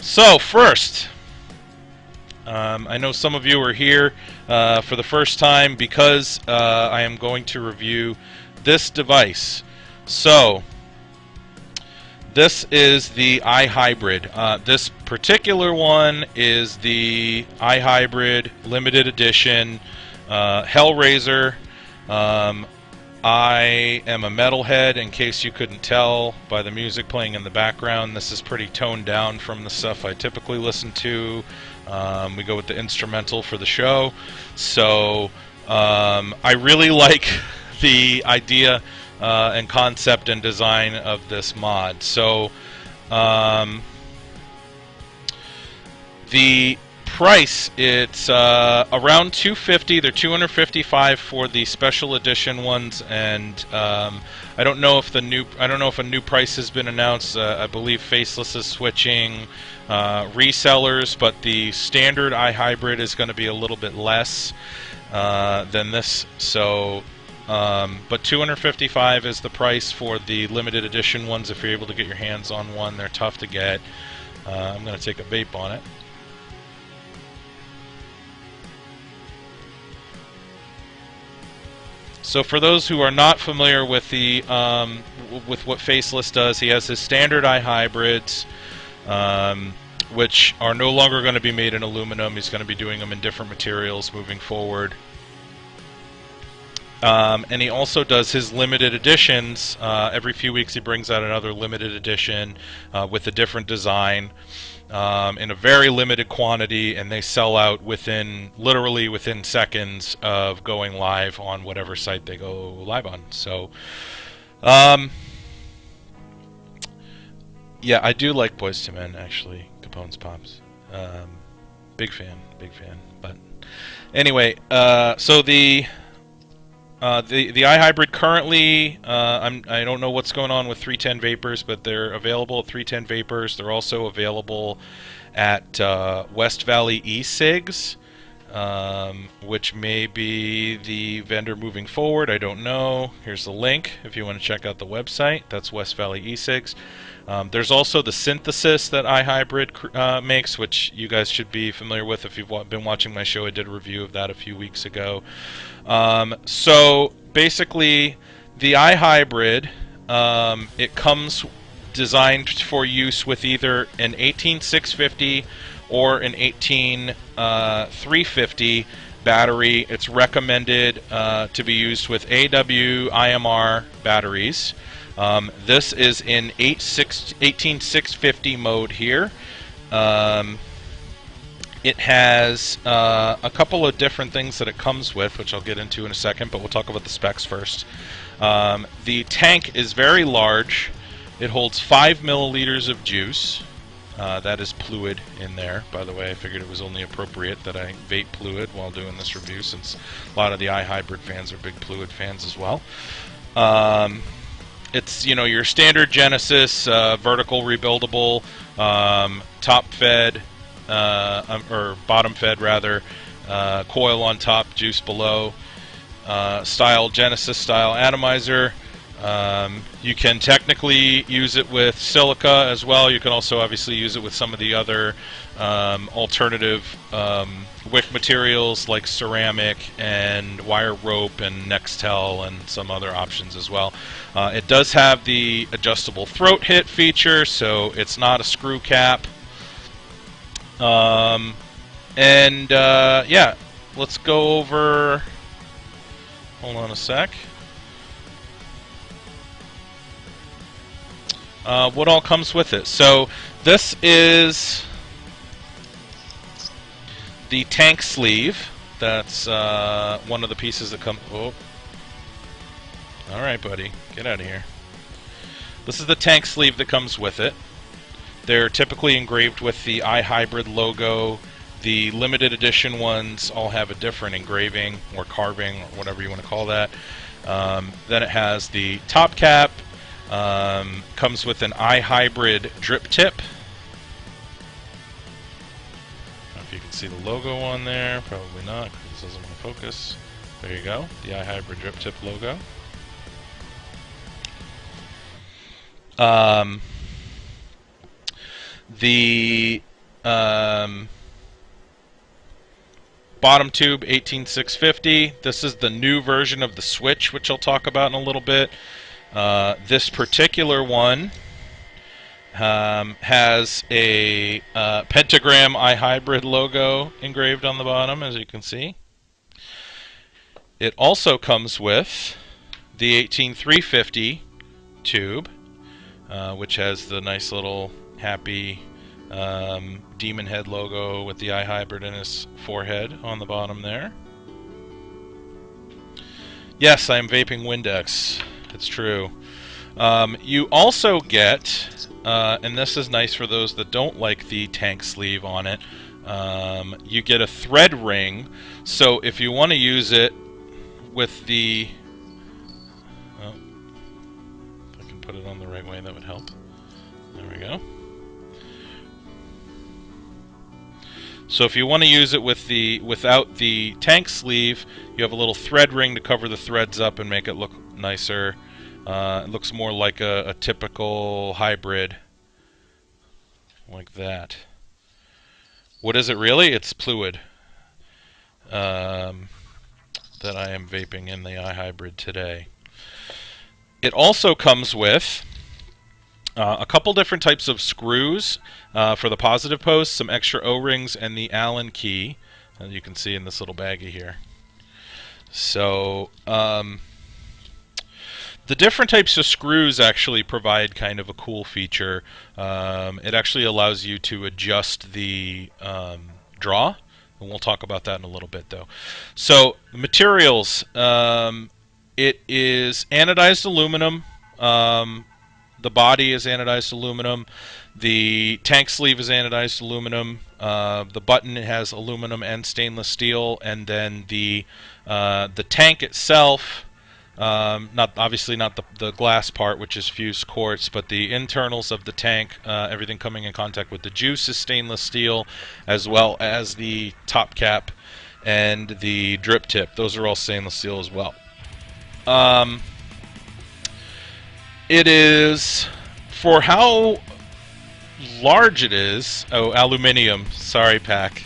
So first, I know some of you are here for the first time because I am going to review this device. So this is the iHybrid. This particular one is the iHybrid limited edition Hellraiser. I am a metalhead, in case you couldn't tell by the music playing in the background. This is pretty toned down from the stuff I typically listen to. We go with the instrumental for the show. So I really like the idea and concept and design of this mod. So the price, it's around $250. They're $255 for the special edition ones, and I don't know if a new price has been announced. I believe Faceless is switching resellers, but the standard iHybrid is going to be a little bit less than this. So, but $255 is the price for the limited edition ones. If you're able to get your hands on one, they're tough to get. I'm going to take a vape on it. So for those who are not familiar with the with what Faceless does, he has his standard iHybrids, which are no longer going to be made in aluminum. He's going to be doing them in different materials moving forward. And he also does his limited editions. Every few weeks he brings out another limited edition with a different design in a very limited quantity, and they sell out literally within seconds of going live on whatever site they go live on. So yeah, I do like Boyz II Men, actually. Capone's Pops. Big fan. But anyway, so the iHybrid currently, I don't know what's going on with 310 Vapors, but they're available at 310 Vapors. They're also available at West Valley e-cigs, which may be the vendor moving forward. I don't know. Here's the link if you want to check out the website. That's West Valley e-cigs. There's also the synthesis that iHybrid makes, which you guys should be familiar with if you've been watching my show. I did a review of that a few weeks ago. So basically, the iHybrid, it comes designed for use with either an 18650 or an 18350 battery. It's recommended to be used with AW IMR batteries. This is in 18650 mode here. It has a couple of different things that it comes with, which I'll get into in a second, but we'll talk about the specs first. The tank is very large. It holds 5 milliliters of juice. That is fluid in there, by the way. I figured it was only appropriate that I vape fluid while doing this review, since a lot of the iHybrid fans are big fluid fans as well. It's, you know, your standard Genesis vertical rebuildable, top fed, or bottom fed rather, coil on top, juice below, style Genesis style atomizer. You can technically use it with silica as well. You can also obviously use it with some of the other alternative wick materials like ceramic and wire rope and Nextel and some other options as well. It does have the adjustable throat hit feature, so it's not a screw cap. Yeah, let's go over. Hold on a sec. What all comes with it? So this is the tank sleeve. That's one of the pieces that come. Oh, all right, buddy, get out of here. This is the tank sleeve that comes with it. They're typically engraved with the iHybrid logo. The limited edition ones all have a different engraving or carving or whatever you want to call that. Then it has the top cap. Comes with an iHybrid drip tip. I don't know if you can see the logo on there. Probably not, because this doesn't want to focus. There you go, the iHybrid drip tip logo. The Um, Bottom tube 18650. This is the new version of the switch, which I'll talk about in a little bit. This particular one has a pentagram iHybrid logo engraved on the bottom, as you can see. It also comes with the 18350 tube, which has the nice little happy demon head logo with the iHybrid in his forehead on the bottom there. Yes, I am vaping Windex. It's true. You also get, and this is nice for those that don't like the tank sleeve on it, you get a thread ring. So if you want to use it with the... Oh, if I can put it on the right way, that would help. There we go. So if you want to use it with without the tank sleeve, you have a little thread ring to cover the threads up and make it look nicer. It looks more like a typical hybrid, like that. What is it really? It's fluid that I am vaping in the iHybrid today. It also comes with a couple different types of screws for the positive post, some extra O-rings, and the Allen key, as you can see in this little baggie here. So the different types of screws actually provide kind of a cool feature. It actually allows you to adjust the draw, and we'll talk about that in a little bit though. So the materials, it is anodized aluminum. The body is anodized aluminum. The tank sleeve is anodized aluminum. The button has aluminum and stainless steel, and then the tank itself, obviously not the glass part, which is fused quartz, but the internals of the tank, everything coming in contact with the juice is stainless steel, as well as the top cap and the drip tip. Those are all stainless steel as well. It is, for how large it is, oh, aluminium, sorry, Pack.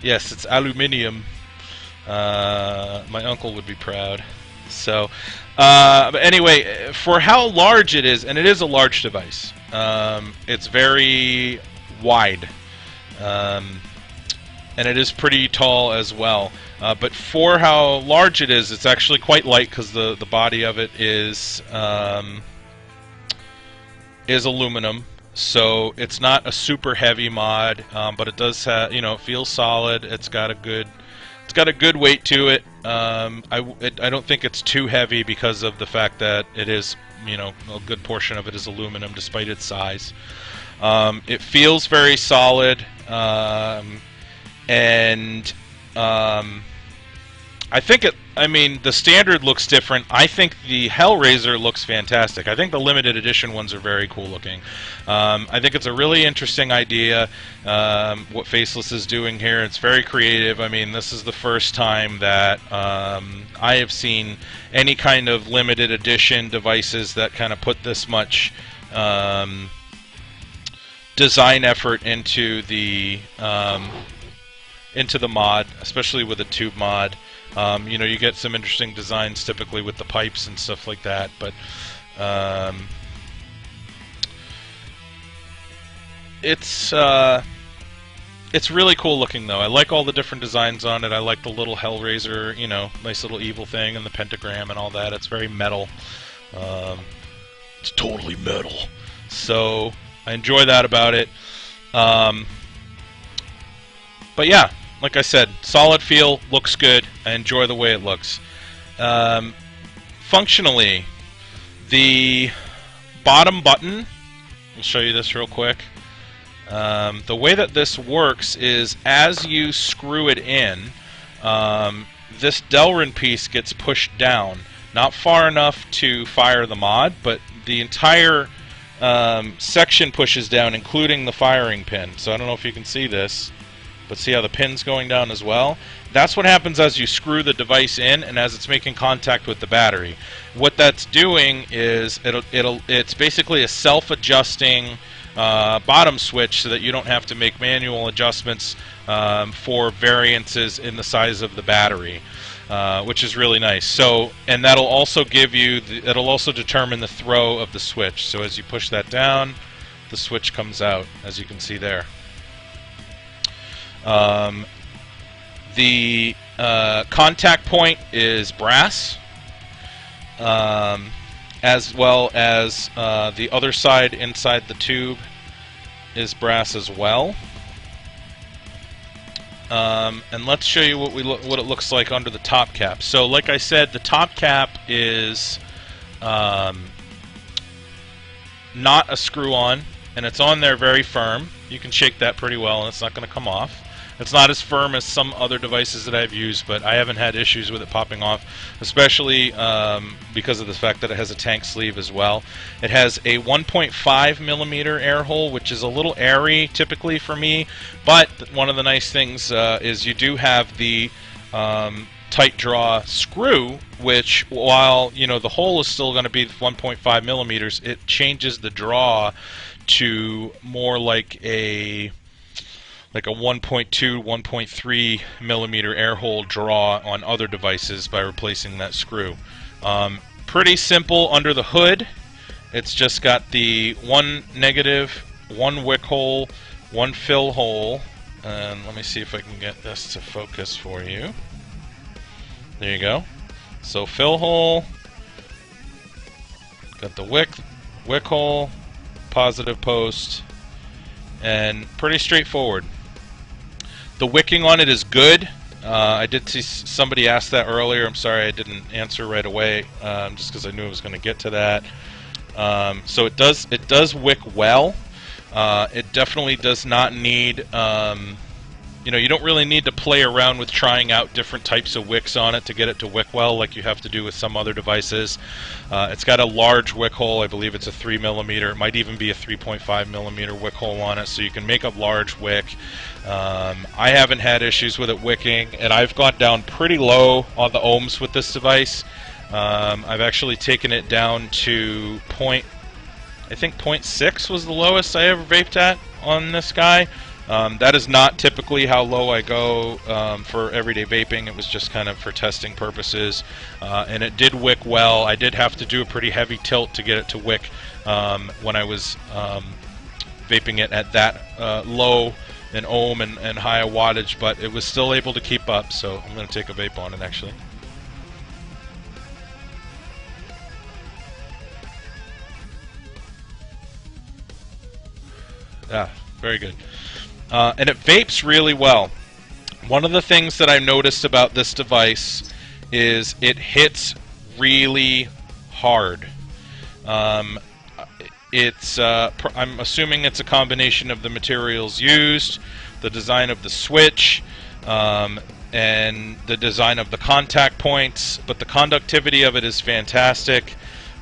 Yes, it's aluminium. My uncle would be proud. So, but anyway, for how large it is, and it is a large device, it's very wide, and it is pretty tall as well. But for how large it is, it's actually quite light because the body of it is aluminum. So it's not a super heavy mod, but it does have, it feels solid. It's got a good weight to it. I don't think it's too heavy because of the fact that it is, a good portion of it is aluminum despite its size. It feels very solid, and the standard looks different. I think the Hellraiser looks fantastic. I think the limited edition ones are very cool looking. I think it's a really interesting idea, what Faceless is doing here. It's very creative. I mean, this is the first time that I have seen any kind of limited edition devices that kind of put this much design effort into the mod, especially with a tube mod. You get some interesting designs typically with the pipes and stuff like that, but it's really cool looking though. I like all the different designs on it. I like the little Hellraiser, nice little evil thing, and the pentagram and all that. It's very metal. It's totally metal. So I enjoy that about it. But yeah, like I said, solid feel, looks good. I enjoy the way it looks. Functionally, the bottom button, I'll show you this real quick. The way that this works is as you screw it in, this Delrin piece gets pushed down. Not far enough to fire the mod, but the entire section pushes down, including the firing pin. So I don't know if you can see this. but see how the pin's going down as well? That's what happens as you screw the device in and as it's making contact with the battery. What that's doing is it's basically a self-adjusting bottom switch so that you don't have to make manual adjustments for variances in the size of the battery, which is really nice. So, and that'll also give you, it'll also determine the throw of the switch. So as you push that down, the switch comes out, as you can see there. The contact point is brass, as well as the other side inside the tube is brass as well. And let's show you what it looks like under the top cap. So, like I said, the top cap is not a screw-on, and it's on there very firm. You can shake that pretty well, and it's not going to come off. It's not as firm as some other devices that I've used, but I haven't had issues with it popping off, especially because of the fact that it has a tank sleeve as well. It has a 1.5 millimeter air hole, which is a little airy typically for me, but one of the nice things is you do have the tight draw screw, which, while the hole is still going to be 1.5 millimeters, it changes the draw to more like a 1.2, 1.3 millimeter air hole draw on other devices by replacing that screw. Pretty simple under the hood. It's just got the one negative, one wick hole, one fill hole, and let me see if I can get this to focus for you. There you go. So fill hole, got the wick hole, positive post, and pretty straightforward. The wicking on it is good. I did see somebody ask that earlier. I'm sorry I didn't answer right away, just because I knew I was going to get to that. So it does wick well. It definitely does not need, you don't really need to play around with trying out different types of wicks on it to get it to wick well like you have to do with some other devices. It's got a large wick hole. I believe it's a 3 millimeter. It might even be a 3.5 millimeter wick hole on it, so you can make a large wick. I haven't had issues with it wicking, and I've gone down pretty low on the ohms with this device. I've actually taken it down to I think 0.6 was the lowest I ever vaped at on this guy. That is not typically how low I go for everyday vaping. It was just kind of for testing purposes, and it did wick well. I did have to do a pretty heavy tilt to get it to wick when I was vaping it at that low in ohm and high wattage, but it was still able to keep up, so I'm going to take a vape on it actually. Yeah, very good. And it vapes really well. One of the things that I noticed about this device is it hits really hard. I'm assuming it's a combination of the materials used, the design of the switch, and the design of the contact points, but the conductivity of it is fantastic.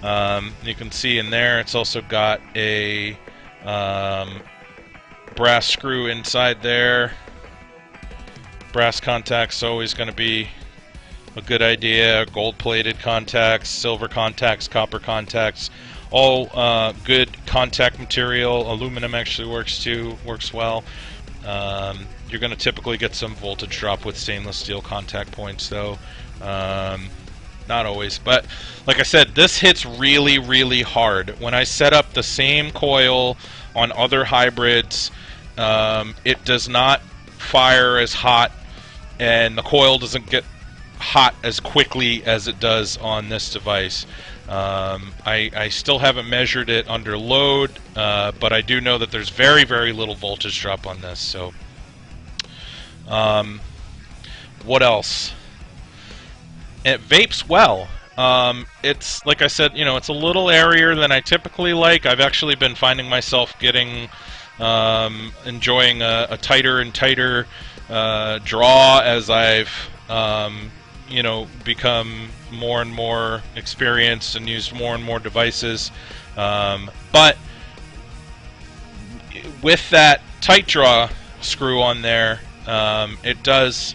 You can see in there it's also got a brass screw inside there. Brass contacts always going to be a good idea. Gold-plated contacts, silver contacts, copper contacts, all good contact material. Aluminum actually works too, works well. You're going to typically get some voltage drop with stainless steel contact points, though. Not always, but like I said, this hits really, really hard. When I set up the same coil on other hybrids, it does not fire as hot, and the coil doesn't get hot as quickly as it does on this device. I still haven't measured it under load, but I do know that there's very, very little voltage drop on this. So, what else? It vapes well. It's, like I said, it's a little airier than I typically like. I've actually been finding myself enjoying a tighter and tighter draw as I've become more and more experienced and used more and more devices. But with that tight draw screw on there, It does.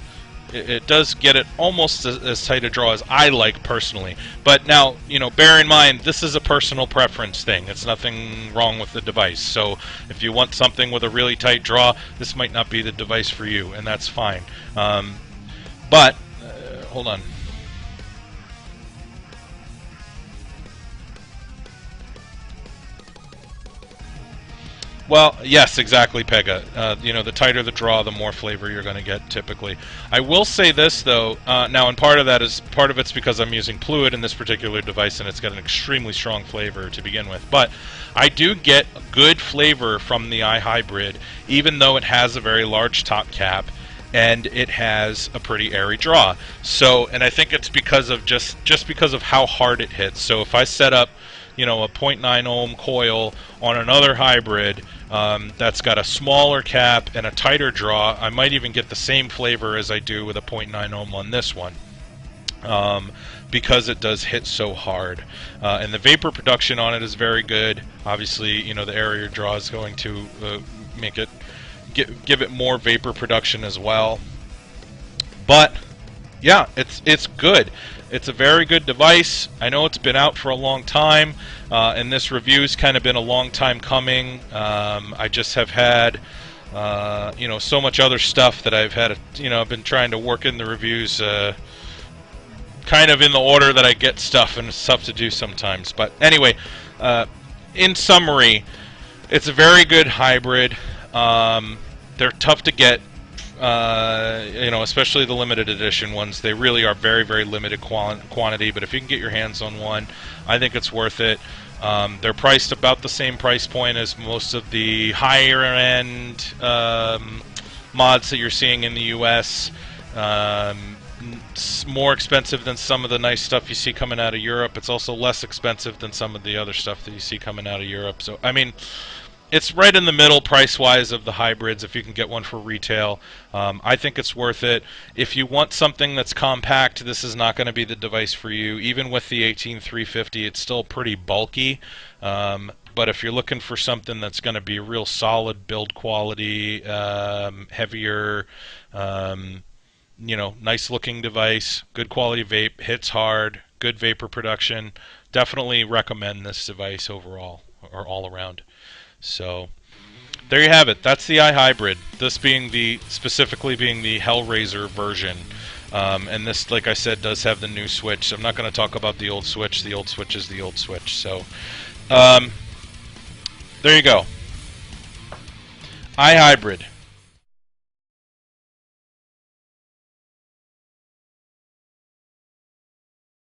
It does get it almost as tight a draw as I like personally. But now, bear in mind, this is a personal preference thing. It's nothing wrong with the device. So if you want something with a really tight draw, this might not be the device for you, and that's fine. But, hold on. Well, yes, exactly, Pega. The tighter the draw, the more flavor you're going to get typically. I will say this though. Now, and part of it's because I'm using Fluid in this particular device, and it's got an extremely strong flavor to begin with. But I do get good flavor from the iHybrid, even though it has a very large top cap and it has a pretty airy draw. So, and I think it's because of just because of how hard it hits. So if I set up a 0.9 ohm coil on another hybrid that's got a smaller cap and a tighter draw, I might even get the same flavor as I do with a 0.9 ohm on this one, because it does hit so hard. And the vapor production on it is very good. Obviously, the airier draw is going to make it give it more vapor production as well. But yeah, it's good. It's a very good device. I know it's been out for a long time, and this review's kind of been a long time coming. I just have had, so much other stuff that I've had. I've been trying to work in the reviews, kind of in the order that I get stuff, and it's tough to do sometimes. But anyway, in summary, it's a very good hybrid. They're tough to get. Especially the limited edition ones. They really are very, very limited quantity, but if you can get your hands on one, I think it's worth it. They're priced about the same price point as most of the higher end mods that you're seeing in the US. It's more expensive than some of the nice stuff you see coming out of Europe. It's also less expensive than some of the other stuff that you see coming out of Europe. So, I mean, it's right in the middle price-wise of the hybrids if you can get one for retail. I think it's worth it. If you want something that's compact, this is not going to be the device for you. Even with the 18350, it's still pretty bulky. But if you're looking for something that's going to be real solid build quality, heavier, nice-looking device, good quality vape, hits hard, good vapor production, definitely recommend this device overall, or all around. So there you have it. That's the iHybrid. This specifically being the Hellraiser version. And this, like I said, does have the new switch. I'm not going to talk about the old switch. The old switch is the old switch. So there you go. iHybrid.